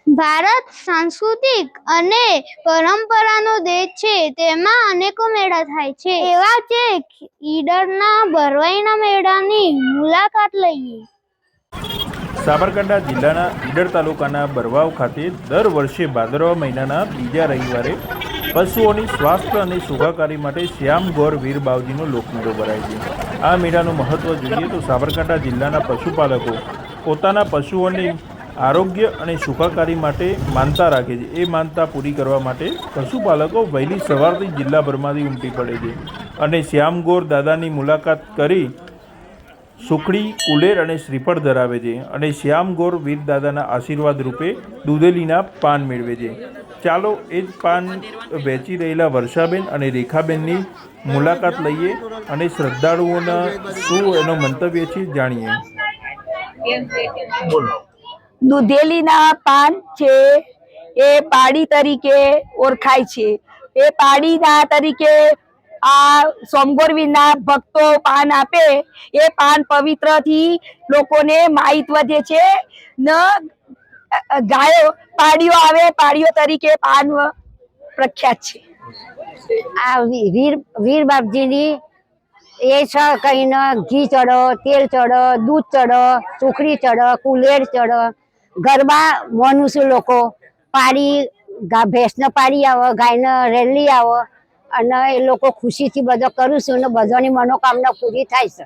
ભારત સાંસ્કૃતિક અને પરંપરાનો દેશ છે. તેમાં અનેકો મેળા થાય છે. એવા જ એક ઈડરના ભરવાઈના મેળાની મુલાકાત લઈએ. સાબરકાંઠા જિલ્લાના ઈડર તાલુકાના બરવાવ ખાતે દર વર્ષે ભાદરવા મહિનાના બીજા રવિવારે પશુઓની સ્વાસ્થ્ય અને સુખાકારી માટે શ્યામ ગોર વીર બાવજીનો લોકમેળો ભરાય છે. આ મેળાનું મહત્વ જોઈએ તો સાબરકાંઠા જિલ્લાના પશુપાલકો પોતાના પશુઓની આરોગ્ય અને સુખાકારી માટે માનતા રાખે છે. એ માનતા પૂરી કરવા માટે પશુપાલકો વહેલી સવારથી જિલ્લાભરમાંથી ઉમટી પડે છે અને શ્યામગોર દાદાની મુલાકાત કરી સુખડી, કુલેર અને શ્રીફળ ધરાવે છે અને શ્યામગોર વીર દાદાના આશીર્વાદ રૂપે દૂધેલીના પાન મેળવે છે. ચાલો એ જ પાન વેચી રહેલા વર્ષાબેન અને રેખાબેનની મુલાકાત લઈએ અને શ્રદ્ધાળુઓના શું એનો મંતવ્ય છે જાણીએ. દૂધેલીના પાન છે એ પાડી તરીકે ઓળખાય છે. એ પાડીના તરીકે આ સોમગોરવીરના ભક્તો પાન આપે. એ પાન પવિત્રથી લોકોને માહિત વધે છે ને ગાયો પાડીઓ આવે, પાડીઓ તરીકે પાન પ્રખ્યાત છે. આ વીર બાપજીની એ છે કહીને ઘી ચડો, તેલ ચડો, દૂધ ચડો, સુખડી ચડો, કુલેર ચડો. ગરબા મનુષ્ય લોકો પાડી ભેંસને પાડી આવે, ગાયને રેલી આવે અને એ લોકો ખુશીથી બધો કરું છું અને બધાની મનોકામના પૂરી થાય છે.